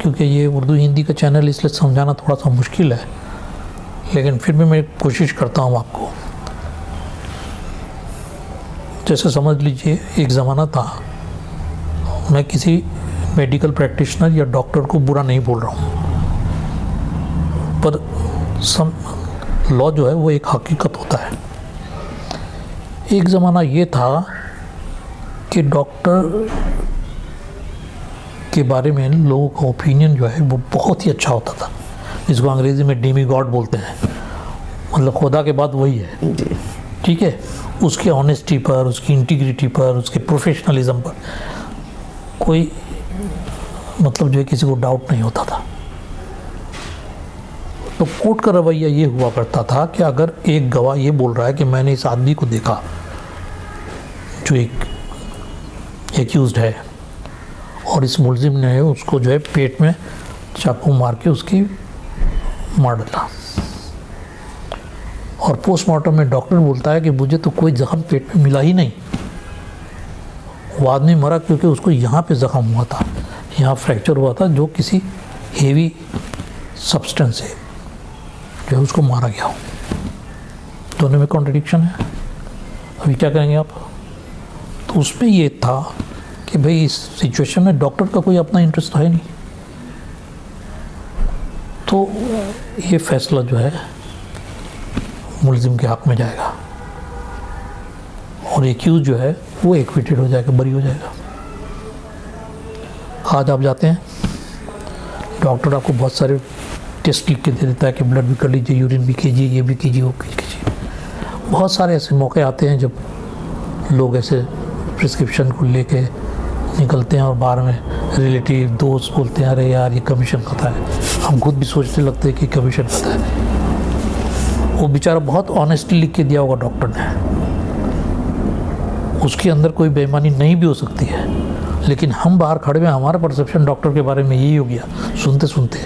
क्योंकि ये उर्दू हिंदी का चैनल इसलिए समझाना थोड़ा सा मुश्किल है, लेकिन फिर भी मैं कोशिश करता हूँ आपको। जैसे समझ लीजिए एक ज़माना था, मैं किसी मेडिकल प्रैक्टिशनर या डॉक्टर को बुरा नहीं बोल रहा हूँ, पर लॉ जो है वो एक हकीकत होता है। एक ज़माना ये था कि डॉक्टर के बारे में लोगों का ओपिनियन जो है वो बहुत ही अच्छा होता था, जिसको अंग्रेज़ी में डेमी गॉड बोलते हैं, मतलब खुदा के बाद वही है। ठीक है, उसके ऑनेस्टी पर, उसकी इंटीग्रिटी पर, उसके प्रोफेशनलिज्म पर कोई मतलब जो है किसी को डाउट नहीं होता था। तो कोर्ट का रवैया ये हुआ करता था कि अगर एक गवाह ये बोल रहा है कि मैंने इस आदमी को देखा जो एक एक्यूज्ड है और इस मुलजिम ने उसको जो है पेट में चाकू मार के उसकी मार डाला, और पोस्टमार्टम में डॉक्टर बोलता है कि मुझे तो कोई जख्म पेट में मिला ही नहीं, वो आदमी मरा क्योंकि उसको यहाँ पे जख्म हुआ था, यहाँ फ्रैक्चर हुआ था, जो किसी हेवी सब्सटेंस है जो है उसको मारा गया हो। दोनों में कॉन्ट्रडिक्शन है। अभी क्या करेंगे आप? तो उसमें ये था कि भाई इस सिचुएशन में डॉक्टर का कोई अपना इंटरेस्ट है नहीं, तो ये फैसला जो है मुलजिम के हक में जाएगा और एक्यूज जो है वो एक्विटेड हो जाएगा, बरी हो जाएगा। आज आप जाते हैं, डॉक्टर आपको बहुत सारे टेस्ट लिख के दे देता है कि ब्लड भी कर लीजिए, यूरिन भी कीजिए, ये भी कीजिए, वो कीजिए। बहुत सारे ऐसे मौके आते हैं जब लोग ऐसे प्रिस्क्रिप्शन को लेके निकलते हैं और बाहर में रिलेटिव दोस्त बोलते हैं अरे यार ये कमीशन खाता है। हम खुद भी सोचने लगते हैं कि कमीशन खाता है। वो बेचारा बहुत ऑनेस्टली लिख के दिया होगा डॉक्टर ने, उसके अंदर कोई बेईमानी नहीं भी हो सकती है, लेकिन हम बाहर खड़े में हमारा परसेप्शन डॉक्टर के बारे में यही हो गया सुनते सुनते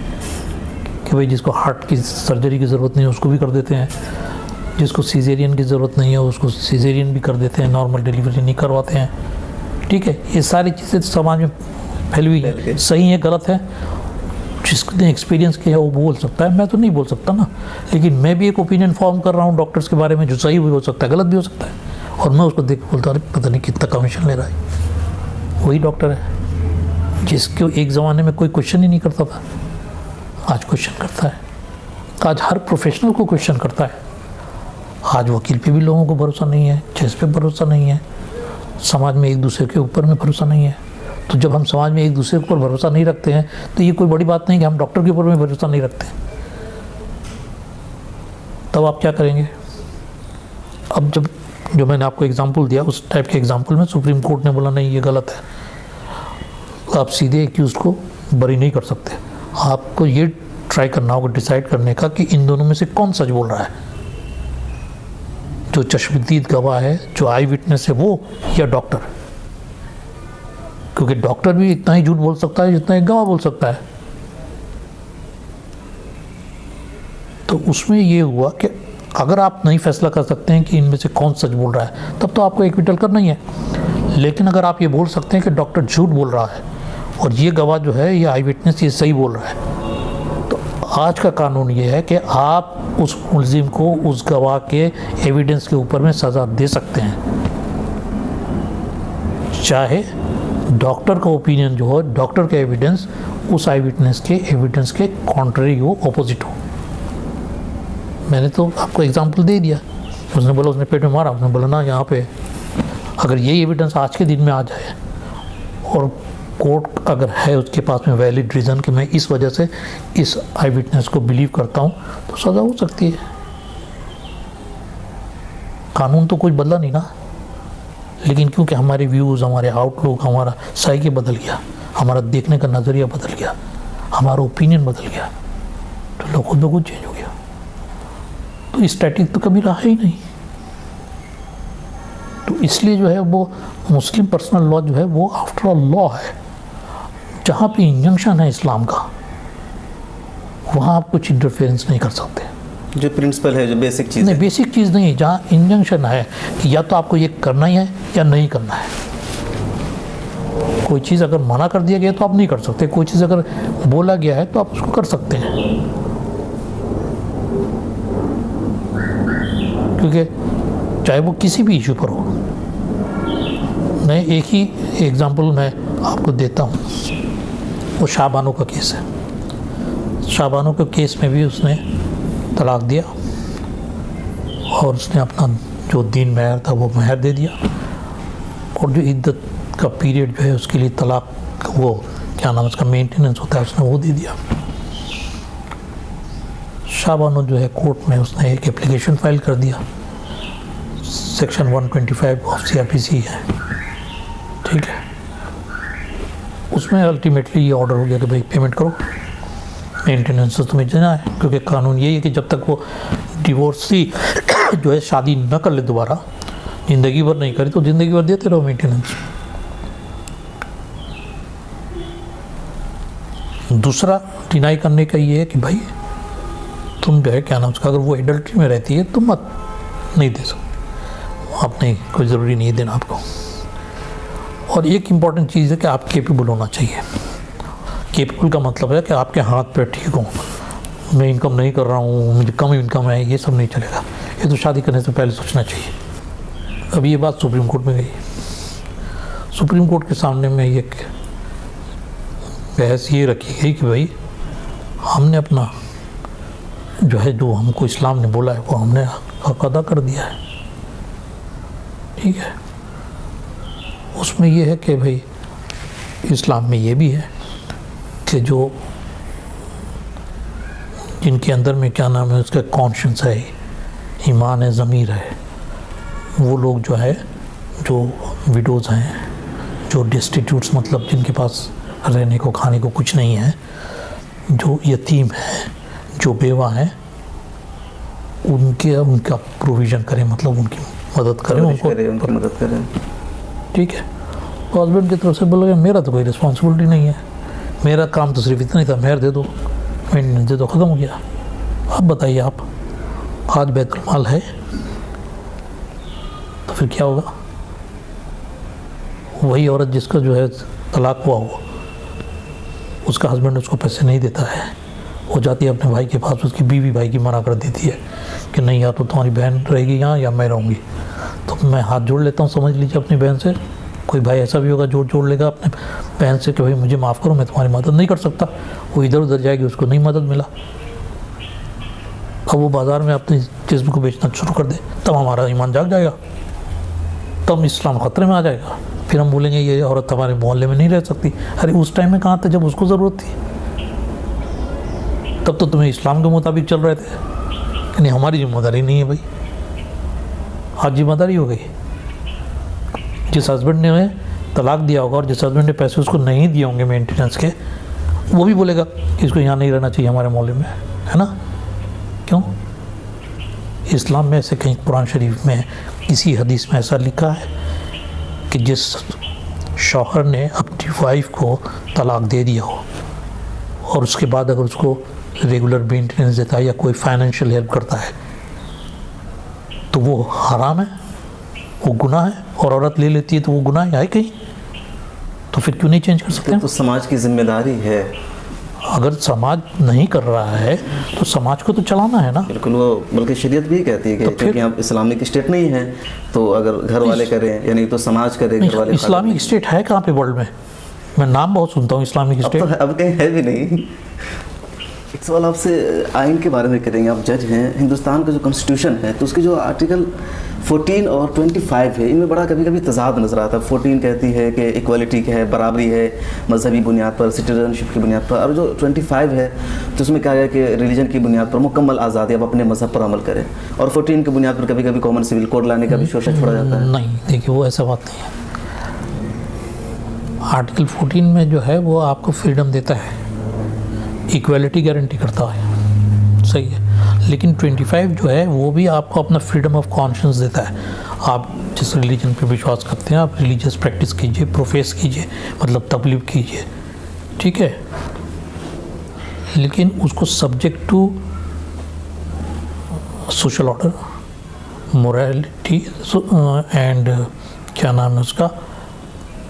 कि भाई जिसको हार्ट की सर्जरी की ज़रूरत नहीं है उसको भी कर देते हैं, जिसको सीजेरियन की ज़रूरत नहीं है उसको सीजेरियन भी कर देते हैं, नॉर्मल डिलीवरी नहीं करवाते हैं। ठीक है, ये सारी चीज़ें समाज में फैली हुई है, सही है गलत है, जिसने एक्सपीरियंस किया है वो बोल सकता है, मैं तो नहीं बोल सकता ना। लेकिन मैं भी एक ओपिनियन फॉर्म कर रहा हूँ डॉक्टर्स के बारे में, जो सही भी हो सकता है गलत भी हो सकता है, और मैं उसको देख बोलता हूँ अरे पता नहीं कितना कमीशन ले रहा है। वही डॉक्टर है जिसको एक ज़माने में कोई क्वेश्चन ही नहीं करता था, आज क्वेश्चन करता है। आज हर प्रोफेशनल को क्वेश्चन करता है। आज वकील पे भी लोगों को भरोसा नहीं है, जज पे भरोसा नहीं है, समाज में एक दूसरे के ऊपर में भरोसा नहीं है। तो जब हम समाज में एक दूसरे के ऊपर भरोसा नहीं रखते हैं तो ये कोई बड़ी बात नहीं कि हम डॉक्टर के ऊपर में भरोसा नहीं रखते। तब आप क्या करेंगे? अब जब जो मैंने आपको एग्जांपल दिया उस टाइप के एग्जांपल में सुप्रीम कोर्ट ने बोला नहीं ये गलत है, आप सीधे एक्यूज को बरी नहीं कर सकते। आपको ये ट्राई करना होगा डिसाइड करने का कि इन दोनों में से कौन सच बोल रहा है, जो चश्मदीद गवाह है, जो आई विटनेस है वो, या डॉक्टर। क्योंकि डॉक्टर भी इतना ही झूठ बोल सकता है जितना एक गवाह बोल सकता है। तो उसमें ये हुआ कि अगर आप नहीं फैसला कर सकते हैं कि इनमें से कौन सच बोल रहा है तब तो आपको एक्विटल करना ही है। लेकिन अगर आप ये बोल सकते हैं कि डॉक्टर झूठ बोल रहा है और ये गवाह जो है ये आई विटनेस ये सही बोल रहा है, तो आज का कानून ये है कि आप उस मुलजिम को उस गवाह के एविडेंस के ऊपर में सज़ा दे सकते हैं, चाहे डॉक्टर का ओपिनियन जो हो, डॉक्टर का एविडेंस उस आई विटनेस के एविडेंस के कॉन्ट्ररी हो, ऑपोजिट हो। मैंने तो आपको एग्जांपल दे दिया। उसने बोला उसने पेट में मारा, उसने बोला ना यहाँ पे अगर यही एविडेंस आज के दिन में आ जाए और कोर्ट अगर है उसके पास में वैलिड रीज़न कि मैं इस वजह से इस आई विटनेस को बिलीव करता हूँ, तो सज़ा हो सकती है। कानून तो कुछ बदला नहीं ना, लेकिन क्योंकि हमारे व्यूज़, हमारे आउटलुक, हमारा साइकी बदल गया, हमारा देखने का नज़रिया बदल गया, हमारा ओपिनियन बदल गया, तो लोग खुद ब खुद चेंज हो गया। तो स्टैटिक तो कभी रहा ही नहीं। तो इसलिए जो है वो मुस्लिम पर्सनल लॉ जो है वो आफ्टर ऑल लॉ है। जहाँ पे इंजंक्शन है इस्लाम का वहाँ आप कुछ इंटरफेरेंस नहीं कर सकते। जो प्रिंसिपल है, जो बेसिक चीज़ नहीं, है, बेसिक चीज़ नहीं है। जहाँ इंजंक्शन है कि या तो आपको ये करना ही है या नहीं करना है। कोई चीज़ अगर मना कर दिया गया तो आप नहीं कर सकते, कोई चीज़ अगर बोला गया है तो आप उसको कर सकते हैं। क्योंकि चाहे वो किसी भी इशू पर हो। मैं एक ही एग्जांपल मैं आपको देता हूँ, वो शाहबानो का केस है। शाहबानो के केस में भी उसने तलाक दिया और उसने अपना जो दीन महर था वो महर दे दिया, और जो इद्दत का पीरियड जो है उसके लिए तलाक वो क्या नाम उसका मेंटेनेंस होता है उसने वो दे दिया। शाहबानो जो है कोर्ट में उसने एक एप्लीकेशन फाइल कर दिया, सेक्शन 125 ऑफ CRPC है, ठीक है। उसमें अल्टीमेटली ये ऑर्डर हो गया कि भाई पेमेंट करो, मेंटेनेंस तो तुम्हें देना है। क्योंकि कानून यही है कि जब तक वो डिवोर्सी जो है शादी न कर ले दोबारा, ज़िंदगी भर नहीं करे तो ज़िंदगी भर देते रहो मेंटेनेंस। दूसरा डिनाई करने का ये है कि भाई तुम जो है क्या नाम उसका, अगर वो एडल्ट्री में रहती है तो मत नहीं दे सकते आप, नहीं कोई ज़रूरी नहीं है देना आपको। और एक इम्पॉर्टेंट चीज़ है कि आप केपेबल होना चाहिए। केपेबल का मतलब है कि आपके हाथ पे ठीक हो, मैं इनकम नहीं कर रहा हूँ, मुझे कम इनकम है, ये सब नहीं चलेगा। ये तो शादी करने से पहले सोचना चाहिए। अब ये बात सुप्रीम कोर्ट में गई। सुप्रीम कोर्ट के सामने में ये बहस ये रखी गई कि भाई हमने अपना जो है जो हमको इस्लाम ने बोला है वो हमने हक अदा कर दिया है, ठीक है। उसमें ये है कि भाई इस्लाम में ये भी है कि जो जिनके अंदर में क्या नाम है उसका कॉन्शियस है, ईमान है, ज़मीर है, वो लोग जो है जो विडोज़ हैं, जो डिस्टिट्यूट्स मतलब जिनके पास रहने को खाने को कुछ नहीं है, जो यतीम है, जो बेवा है, उनका प्रोविज़न करें, मतलब उनकी मदद करें, उनकी मदद करें। ठीक है। तो हस्बैंड की तरफ से बोला मेरा तो कोई रिस्पॉन्सिबिलिटी नहीं है, मेरा काम तो सिर्फ इतना ही था, मेहर दे दो, मेंटेनेंस दे दो, ख़त्म हो गया। अब बताइए आप, आज बैतुल माल है तो फिर क्या होगा? वही औरत जिसका जो है तलाक हुआ हो, उसका हस्बैंड उसको पैसे नहीं देता है, वो जाती है अपने भाई के पास, उसकी बीवी भाई की मना कर देती है कि नहीं, या तो तुम्हारी बहन रहेगी यहाँ या मैं रहूँगी। तो मैं हाथ जोड़ लेता हूँ, समझ लीजिए अपनी बहन से। कोई भाई ऐसा भी होगा जोड़ लेगा अपने बहन से कि भाई मुझे माफ़ करो, मैं तुम्हारी मदद नहीं कर सकता। वो इधर उधर जाएगी, उसको नहीं मदद मिला, अब वो बाज़ार में अपनी जिस्म को बेचना शुरू कर दे, तब हमारा ईमान जाग जाएगा, तब इस्लाम ख़तरे में आ जाएगा। फिर हम बोलेंगे ये औरत हमारे मोहल्ले में नहीं रह सकती। अरे उस टाइम में कहाँ थे जब उसको ज़रूरत थी? तब तो तुम्हें इस्लाम के मुताबिक चल रहे थे कि नहीं हमारी जिम्मेदारी नहीं है भाई। आज जिम्मेदारी हो गई। जिस हस्बैंड ने तलाक दिया होगा और जिस हस्बैंड ने पैसे उसको नहीं दिए होंगे मेंटेनेंस के, वो भी बोलेगा कि इसको यहाँ नहीं रहना चाहिए हमारे मोहल्ले में, है ना? क्यों? इस्लाम में ऐसे कहीं कुरान शरीफ में किसी हदीस में ऐसा लिखा है कि जिस शौहर ने अपनी वाइफ को तलाक दे दिया हो और उसके बाद अगर उसको रेगुलर मेंटेनेंस देता है या कोई फाइनेंशियल हेल्प करता है तो वो हराम है, वो गुनाह है, और औरत ले लेती है तो वो गुनाह है कहीं? तो फिर क्यों नहीं चेंज कर सकते? तो समाज की जिम्मेदारी है। अगर समाज नहीं कर रहा है तो समाज को तो चलाना है ना। बिल्कुल, वो बल्कि शरीयत भी कहती है कि क्योंकि आप इस्लामिक स्टेट नहीं है तो अगर घर वाले करें यानी तो समाज करे, घर वाले। इस्लामिक स्टेट है कहाँ पे वर्ल्ड में? मैं नाम बहुत सुनता हूँ इस्लामिक स्टेट। अब कहीं है भी नहीं। एक सवाल आपसे आइन के बारे में करेंगे। आप जज हैं, हिंदुस्तान का जो कॉन्स्टिट्यूशन है तो उसके जो आर्टिकल 14 और 25 है, इनमें बड़ा कभी कभी तजाद नज़र आता है। 14 कहती है कि इक्वालिटी है, बराबरी है मजहबी बुनियाद पर, सिटीजनशिप की बुनियाद पर, और जो 25 है तो उसमें क्या है कि रिलीजन की बुनियाद पर मुकम्मल आज़ादी, आप अपने मजहब पर अमल करें। और 14 की बुनियाद पर कभी कभी कॉमन सिविल कोड लाने का भी शोषा छोड़ा जाता है। नहीं, देखिए वो ऐसा बात नहीं है। आर्टिकल 14 में जो है वो आपको फ्रीडम देता है, इक्वालिटी गारंटी करता है, सही है। लेकिन 25 जो है वो भी आपको अपना फ्रीडम ऑफ कॉन्शियंस देता है। आप जिस रिलीजन पे विश्वास करते हैं आप रिलीजियस प्रैक्टिस कीजिए, प्रोफेस कीजिए, मतलब तबलीग कीजिए, ठीक है। लेकिन उसको subject to social order, morality and क्या नाम है उसका,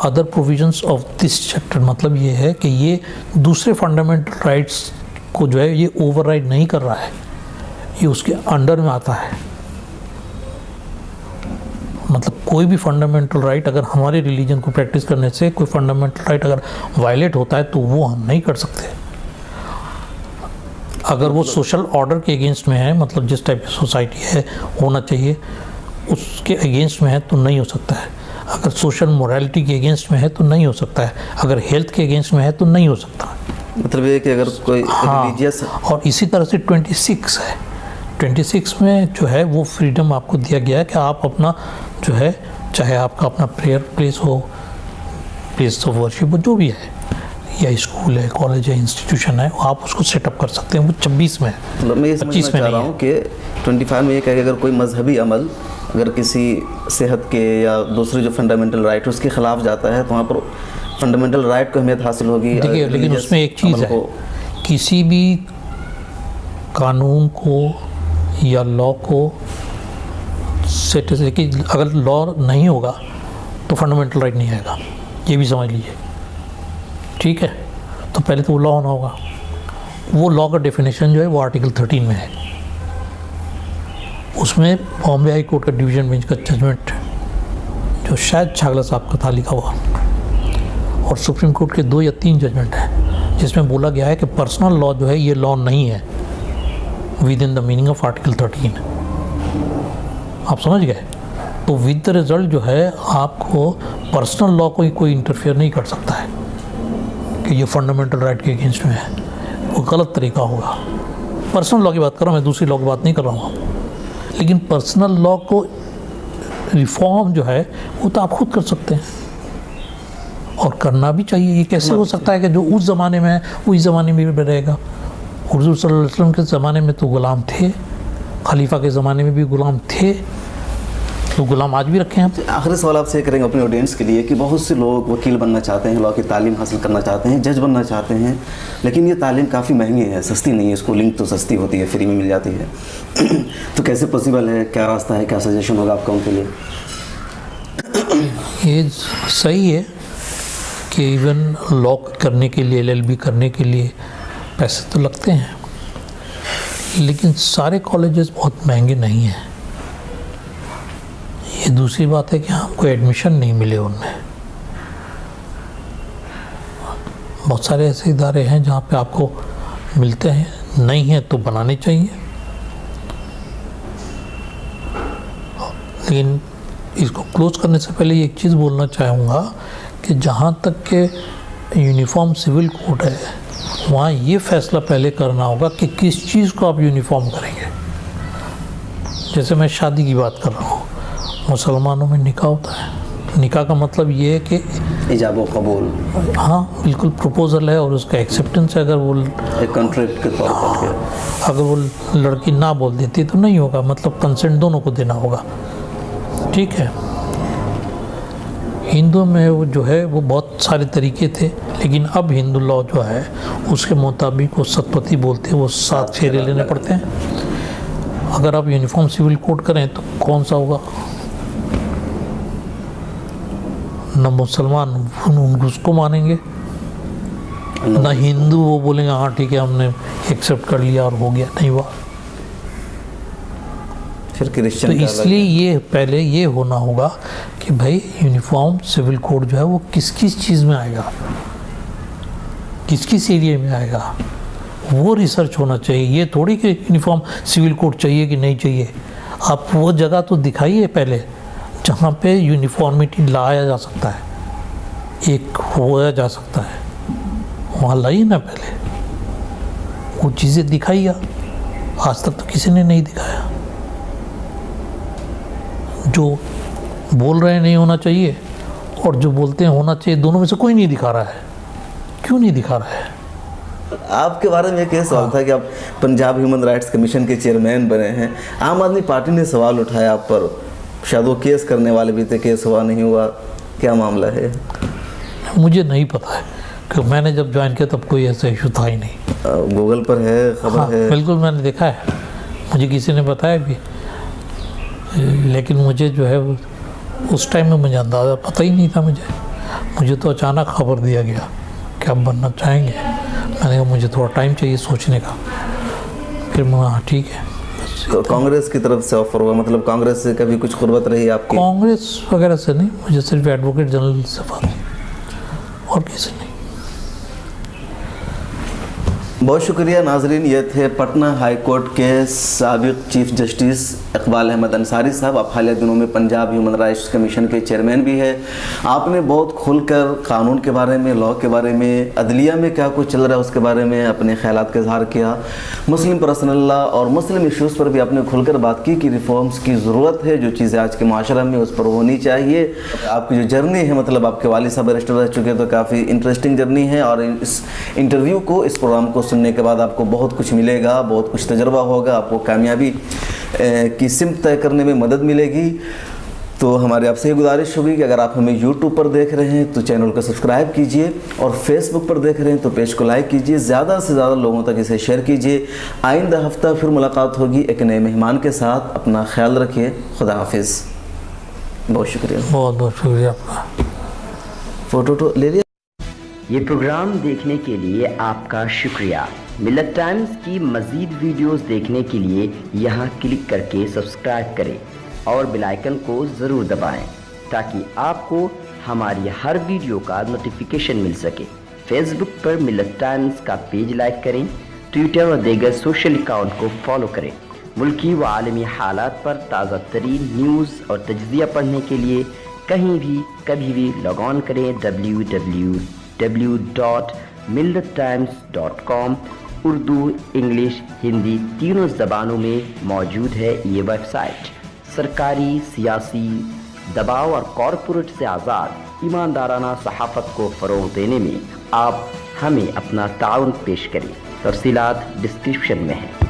other provisions of this chapter. मतलब ये है कि ये दूसरे फंडामेंटल राइट्स को जो है ये ओवरराइड नहीं कर रहा है, ये उसके अंडर में आता है। मतलब कोई भी फंडामेंटल राइट अगर हमारे रिलीजन को प्रैक्टिस करने से कोई फंडामेंटल राइट अगर वायलेट होता है तो वो हम नहीं कर सकते। अगर वो सोशल ऑर्डर के अगेंस्ट में है, मतलब जिस टाइप की सोसाइटी है होना चाहिए उसके अगेंस्ट में है तो नहीं हो सकता है। अगर सोशल मोरालिटी के अगेंस्ट में है तो नहीं हो सकता है। अगर हेल्थ के अगेंस्ट में है तो नहीं हो सकता। मतलब ये कि अगर कोई रिलीजियस, और इसी तरह से 26 है। 26 में जो है वो फ्रीडम आपको दिया गया है कि आप अपना जो है, चाहे आपका अपना प्रेयर प्लेस हो, प्लेस ऑफ वर्शिप हो, जो भी है, या स्कूल है, कॉलेज है, इंस्टीट्यूशन है, आप उसको सेटअप कर सकते हैं। वो 26 में है, मतलब मैं ये समझना चाह रहा हूँ कि 25 में ये कहे कि अगर कोई मजहबी अमल अगर किसी सेहत के या दूसरे जो फंडामेंटल राइट उसके ख़िलाफ़ जाता है तो वहाँ पर फंडामेंटल राइट को अहमियत हासिल होगी। देखिए, लेकिन उसमें एक चीज़ है, किसी भी कानून को या लॉ को सेट से कि अगर लॉ नहीं होगा तो फंडामेंटल राइट नहीं आएगा, ये भी समझ लीजिए, ठीक है। तो पहले तो वो लॉ होना होगा। वो लॉ का डेफिनेशन जो है वो आर्टिकल 13 में है। उसमें बॉम्बे हाई कोर्ट का डिवीज़न बेंच का जजमेंट जो शायद छागला साहब का था लिखा हुआ, और सुप्रीम कोर्ट के 2 या 3 जजमेंट हैं जिसमें बोला गया है कि पर्सनल लॉ जो है ये लॉ नहीं है with in the meaning of article 13। आप समझ गए? तो विद द रिजल्ट जो है आपको पर्सनल लॉ को कोई इंटरफेयर नहीं कर सकता है कि ये फंडामेंटल राइट के अगेंस्ट में है। वो गलत तरीका होगा। पर्सनल लॉ की बात कर रहा हूँ मैं, दूसरी लॉ की बात नहीं कर रहा हूँ। लेकिन पर्सनल लॉ को रिफॉर्म जो है वो तो आप खुद कर सकते हैं और करना भी चाहिए। ये कैसे हो सकता है कि जो उस ज़माने में है वही ज़माने में भी रहेगा? हुज़ूर सल्लल्लाहु अलैहि वसल्लम के ज़माने में तो गुलाम थे, खलीफा के ज़माने में भी गुलाम थे, तो गुलाम आज भी रखे हैं। आखिरी सवाल आपसे करेंगे अपने ऑडियंस के लिए कि बहुत से लोग वकील बनना चाहते हैं, लॉ की तालीम हासिल करना चाहते हैं, जज बनना चाहते हैं, लेकिन ये तालीम काफ़ी महंगी है, सस्ती नहीं है। स्कूलिंग तो सस्ती होती है, फ्री में मिल जाती है। तो कैसे पॉसिबल है, क्या रास्ता है, क्या सजेशन होगा आपका उनके लिए? ये सही है कि इवन लॉ करने के लिए, LLB करने के लिए पैसे तो लगते हैं, लेकिन सारे कॉलेजेस बहुत महंगे नहीं हैं। ये दूसरी बात है कि हमको एडमिशन नहीं मिले उनमें। बहुत सारे ऐसे इदारे हैं जहाँ पे आपको मिलते हैं, नहीं है तो बनाने चाहिए। लेकिन इसको क्लोज करने से पहले एक चीज़ बोलना चाहूँगा कि जहाँ तक के यूनिफॉर्म सिविल कोड है, वहाँ ये फैसला पहले करना होगा कि किस चीज़ को आप यूनिफॉर्म करेंगे। जैसे मैं शादी की बात कर रहा हूँ, मुसलमानों में निकाह होता है। निकाह का मतलब ये है कि इजाब व कबूल, हाँ बिल्कुल, प्रपोजल है और उसका एक्सेप्टेंस है। अगर वो एक कॉन्ट्रैक्ट के तौर पर, अगर वो लड़की ना बोल देती तो नहीं होगा, मतलब कंसेंट दोनों को देना होगा, ठीक है। हिंदू में वो जो है वो बहुत सारे तरीके थे, लेकिन अब हिंदू लॉ जो है उसके मुताबिक वो सतपति बोलते हैं, वो 7 फेरे लेने पड़ते हैं। अगर आप यूनिफॉर्म सिविल कोड करें तो कौन सा होगा? न मुसलमान उसको मानेंगे, न हिंदू वो बोलेंगे हाँ ठीक है हमने एक्सेप्ट कर लिया और हो गया, नहीं हुआ। फिर तो क्रिश्चियन इसलिए ये पहले ये होना होगा कि भाई यूनिफॉर्म सिविल कोड जो है वो किस किस चीज़ में आएगा, किस किस एरिया में आएगा, वो रिसर्च होना चाहिए। ये थोड़ी कि यूनिफॉर्म सिविल कोड चाहिए कि नहीं चाहिए। आप वो जगह तो दिखाइए पहले जहाँ पे यूनिफॉर्मिटी लाया जा सकता है, एक होया जा सकता है, वहाँ लाइए ना पहले, वो चीज़ें दिखाइए। आज तक तो किसी ने नहीं दिखाया। जो बोल रहे हैं नहीं होना चाहिए और जो बोलते हैं होना चाहिए, दोनों में से कोई नहीं दिखा रहा है। क्यों नहीं दिखा रहा है? आपके बारे में एक सवाल था कि आप पंजाब ह्यूमन राइट्स कमीशन के चेयरमैन बने हैं। आम आदमी पार्टी ने सवाल उठाया आप पर, शायद वो केस करने वाले भी थे, केस हुआ नहीं हुआ, क्या मामला है? मुझे नहीं पता है, क्योंकि मैंने जब ज्वाइन किया तब कोई ऐसा इशू था ही नहीं। गूगल पर है, खबर हाँ, है। बिल्कुल मैंने देखा है, मुझे किसी ने बताया भी, लेकिन मुझे जो है उस टाइम में मुझे अंदाज़ा पता ही नहीं था। मुझे तो अचानक खबर दिया गया कि आप बनना चाहेंगे। मैंने कहा मुझे थोड़ा टाइम चाहिए सोचने का। फिर मैं हाँ ठीक है। तो कांग्रेस की तरफ से ऑफर हुआ, मतलब कांग्रेस से कभी कुछ कुर्बत रही आपकी? कांग्रेस वगैरह से नहीं, मुझे सिर्फ एडवोकेट जनरल से बात, और किसी नहीं। बहुत शुक्रिया नाजरीन, ये थे पटना हाई कोर्ट के साबिक चीफ जस्टिस इकबाल अहमद अंसारी साहब। आप हालिया दिनों में पंजाब ह्यूमन राइट्स कमीशन के चेयरमैन भी हैं। आपने बहुत खुलकर कानून के बारे में, लॉ के बारे में, अदलिया में क्या कुछ चल रहा है उसके बारे में अपने ख्यालात का इजहार किया। मुस्लिम पर्सनल लॉ और मुस्लिम इश्यूज़ पर भी आपने खुलकर बात की कि रिफॉर्म्स की ज़रूरत है, जो चीज़ें आज के माशरा में उस पर होनी चाहिए। आपकी जो जर्नी है, मतलब आपके वालिद साहब बैरिस्टर रह चुके, तो काफ़ी इंटरेस्टिंग जर्नी है, और इस इंटरव्यू को, इस प्रोग्राम को सुनने के बाद आपको बहुत कुछ मिलेगा, बहुत कुछ तजर्बा होगा, आपको कामयाबी की सिमत तय करने में मदद मिलेगी। तो हमारी आपसे ये गुजारिश होगी कि अगर आप हमें YouTube पर देख रहे हैं तो चैनल को सब्सक्राइब कीजिए, और Facebook पर देख रहे हैं तो पेज को लाइक कीजिए, ज़्यादा से ज़्यादा लोगों तक इसे शेयर कीजिए। आइंदा हफ्ता फिर मुलाकात होगी एक नए मेहमान के साथ। अपना ख्याल रखिए। खुदा हाफिज़। बहुत शुक्रिया। बहुत बहुत शुक्रिया आपका। फ़ोटो ले लिया। ये प्रोग्राम देखने के लिए आपका शुक्रिया। मिल्लत टाइम्स की मज़ीद वीडियोस देखने के लिए यहाँ क्लिक करके सब्सक्राइब करें और बेल आइकन को ज़रूर दबाएं, ताकि आपको हमारी हर वीडियो का नोटिफिकेशन मिल सके। फेसबुक पर मिल्लत टाइम्स का पेज लाइक करें, ट्विटर और दीगर सोशल अकाउंट को फॉलो करें। मुल्की व आलमी हालात पर ताज़ा तरीन न्यूज़ और तज्ज़िया पढ़ने के लिए कहीं भी कभी भी लॉग ऑन करें www.millettimes.com उर्दू, इंग्लिश, हिंदी तीनों ज़बानों में मौजूद है ये वेबसाइट। सरकारी, सियासी दबाव और कॉरपोरेट से आज़ाद ईमानदाराना सहाफ़त को फ़रोग़ देने में आप हमें अपना ताउन पेश करें। तफ़सीलात डिस्क्रिप्शन में है।